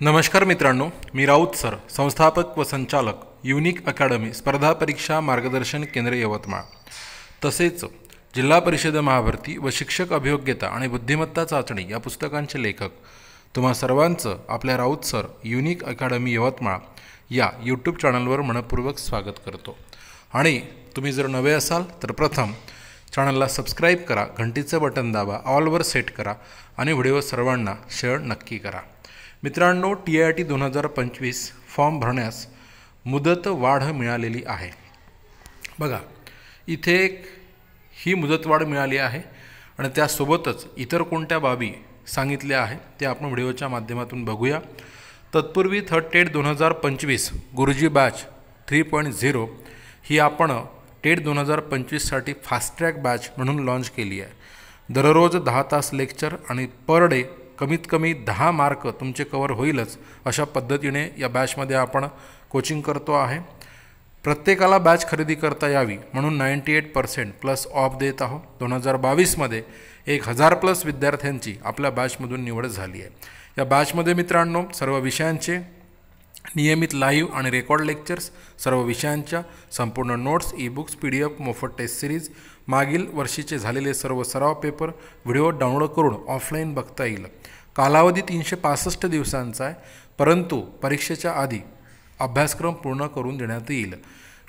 नमस्कार मित्रांनो, मी राऊत सर, संस्थापक व संचालक युनिक अकॅडमी स्पर्धा परीक्षा मार्गदर्शन केंद्र यवतमाळ, तसेच जिल्हा परिषद महाभरती व शिक्षक अभियोग्यता आणि बुद्धिमत्ता चाचणी या पुस्तकांचे लेखक तुम्हा सर्वांचं आपल्या Raut sir unique academy Yavatmal या यूट्यूब चॅनलवर मनपूर्वक स्वागत करतो। आणि तुम्ही जर नवे असाल तर प्रथम चॅनलला सबस्क्राईब करा, घंटीचं बटन दाबा, ऑलवर सेट करा आणि व्हिडिओ सर्वांना शेअर नक्की करा। मित्रांनो, TIT 2025 फॉर्म भरण्यास मुदत वाढ मिळालेली आहे। बघा, इथे ही मुदतवाढ मिळाली आहे आणि त्यासोबतच इतर कोणत्या बाबी सांगितल्या आहेत ते आपण व्हिडिओच्या माध्यमातून बघूया। तत्पूर्वी थर्ड टेट 2025 गुरुजी बॅच 3.0 ही आपण टेट 2025साठी फास्ट ट्रॅक बॅच म्हणून लॉन्च केली आहे। दररोज 10 तास लेक्चर आणि पर डे कमीत कमी 10 मार्क तुमचे कवर होईलच अशा पद्धतीने या बॅचमध्ये आपण कोचिंग करतो आहे। प्रत्येकाला बॅच खरेदी करता यावी म्हणून 98% प्लस ऑफ देत आहोत। 2022मध्ये 1000 प्लस विद्यार्थ्यांची आपल्या बॅचमधून निवड झाली आहे। या बॅचमध्ये मित्रांनो सर्व विषयांचे नियमित लाईव्ह आणि रेकॉर्ड लेक्चर्स, सर्व विषयांच्या संपूर्ण नोट्स, ई-बुक्स, PDF, मोफत टेस्ट सिरीज, मागील वर्षीचे झालेले सर्व सराव पेपर व्हिडिओ डाउनलोड करून ऑफलाईन बघता येईल। कालावधी 365 दिवसांचा आहे, परंतु परीक्षेच्या आधी अभ्यासक्रम पूर्ण करून देण्यात येईल।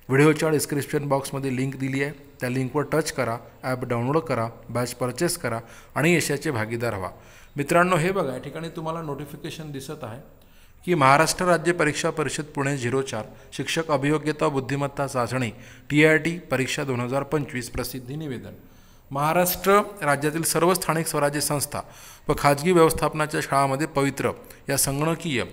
व्हिडिओच्या डिस्क्रिप्शन बॉक्समध्ये लिंक दिली आहे, त्या लिंकवर टच करा, ॲप डाउनलोड करा, बॅच परचेस करा आणि यशाचे भागीदार व्हा। मित्रांनो, हे बघा, या ठिकाणी तुम्हाला नोटिफिकेशन दिसत आहे की महाराष्ट्र राज्य परीक्षा परिषद पुणे 04 शिक्षक अभियोग्यता बुद्धिमत्ता चाचणी TIT परीक्षा 2025 प्रसिद्धी निवेदन। महाराष्ट्र राज्यातील सर्व स्थानिक स्वराज्य संस्था व खाजगी व्यवस्थापनाच्या शाळांमध्ये पवित्र या संगणकीय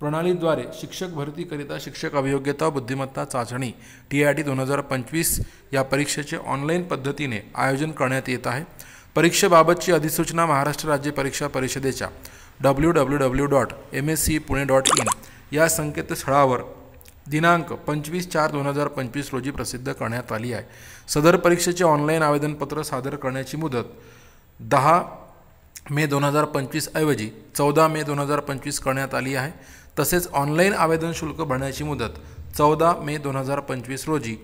प्रणालीद्वारे शिक्षक भरतीकरिता शिक्षक अभियोग्यता बुद्धिमत्ता चाचणी TIT 2025 या परीक्षेचे ऑनलाईन पद्धतीने आयोजन करण्यात येत आहे। परीक्षेबाबतची अधिसूचना महाराष्ट्र राज्य परीक्षा परिषदेच्या www.mscpune.in या संकेतस्थळावर दिनांक 25/4/2025 रोजी प्रसिद्ध करण्यात आली आहे। सदर परीक्षेचे ऑनलाईन आवेदनपत्र सादर करण्याची मुदत 10 मे 2025 ऐवजी 14 मे 2025 करण्यात आली आहे। तसेच ऑनलाईन आवेदन शुल्क भरण्याची मुदत 14 मे 2025 रोजी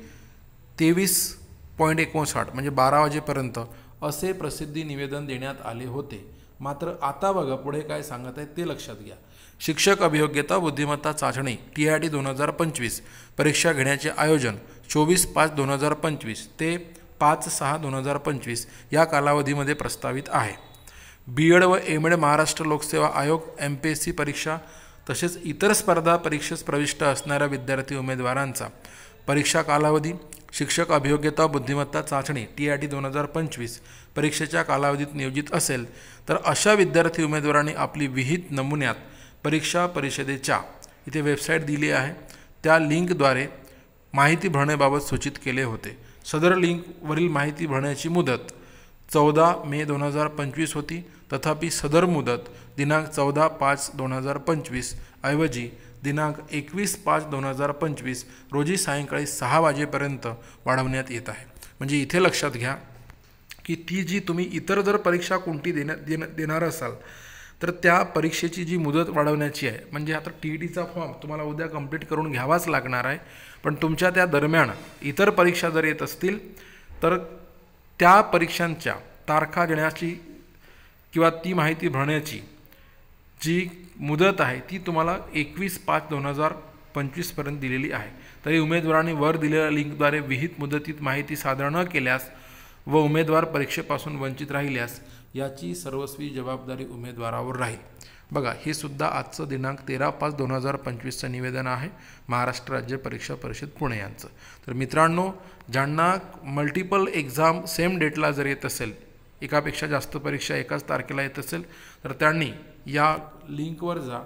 23:59 म्हणजे 12 वाजेपर्यंत असे प्रसिद्धी निवेदन देण्यात आले होते। मात्र आता बघा पुढे काय सांगत आहे ते लक्षात घ्या। शिक्षक अभियोग्यता बुद्धिमत्ता चाचणी TIT 2025 परीक्षा घेण्याचे आयोजन 24/5/2025 ते 5/6/2025 या कालावधीमध्ये प्रस्तावित आहे। BEd व MAd महाराष्ट्र लोकसेवा आयोग MPSC परीक्षा तसेच इतर स्पर्धा परीक्षेस प्रविष्ट असणाऱ्या विद्यार्थी उमेदवारांचा परीक्षा कालावधी शिक्षक अभियोग्यता बुद्धिमत्ता चाचणी TIT 2025 परीक्षेच्या कालावधीत नियोजित असेल तर अशा विद्यार्थी उमेदवारांनी आपली विहित नमुन्यात परीक्षा परिषदेच्या इथे वेबसाईट दिली आहे त्या लिंकद्वारे माहिती भरण्याबाबत सूचित केले होते। सदर लिंकवरील माहिती भरण्याची मुदत 14 मे 2025 होती, तथापि सदर मुदत दिनांक 14/5/2025 ऐवजी दिनांक 21/5/2025 रोजी सायंकाळी 6 वाजेपर्यंत वाढवण्यात येत आहे। म्हणजे इथे लक्षात घ्या की ती जी तुम्ही इतर जर परीक्षा कोणती देणार असाल तर त्या परीक्षेची जी मुदत वाढवण्याची आहे, म्हणजे आता TETचा फॉर्म तुम्हाला उद्या कंप्लीट करून घ्यावाच लागणार आहे, पण तुमच्या त्या दरम्यान इतर परीक्षा जर येत असतील तर त्या परीक्षांच्या तारखा देण्याची किंवा ती माहिती भरण्याची जी मुदत आहे ती तुम्हाला 21/5/2025 पर्यंत दिलेली आहे। तरी उमेदवारांनी वर दिलेल्या लिंकद्वारे विहित मुदतीत माहिती सादर न केल्यास व उमेदवार परीक्षेपासून वंचित राहिल्यास याची सर्वस्वी जबाबदारी उमेदवारावर राहील। बघा, हे सुद्धा आजचं दिनांक 13/5/2025चं निवेदन आहे महाराष्ट्र राज्य परीक्षा परिषद पुणे यांचं। तर मित्रांनो, ज्यांना मल्टिपल एक्झाम सेम डेटला जर येत असेल, एकापेक्षा जास्त परीक्षा एकाच तारखेला येत असेल तर त्यांनी या लिंकवर जा।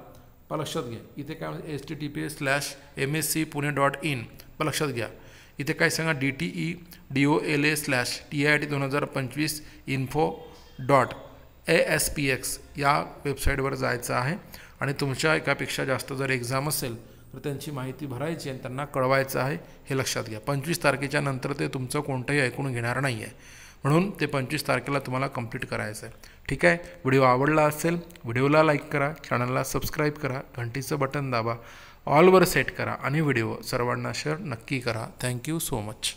लक्षात घ्या, इथे काय https:/mscpune.in लक्षात घ्या, इथे काय सांगा DTEDOLA/TIT2025info.ASPX या वेबसाईटवर जायचं आहे आणि तुमच्या एकापेक्षा जास्त जर एक्झाम असेल तर त्यांची माहिती भरायची आणि त्यांना कळवायचं आहे, हे लक्षात घ्या। 25 तारखेच्या नंतर ते तुमचं कोणतंही ऐकून घेणार नाही आहे। म्हणून ते 25 तारखेला तुम्हाला कंप्लीट करायचं आहे. ठीक आहे. व्हिडिओ आवडला असेल व्हिडिओला लाईक करा, चॅनलला सबस्क्राईब करा, घंटीचं बटन दाबा, ऑलवर सेट करा आणि व्हिडिओ सर्वांना शेअर नक्की करा. Thank you so much.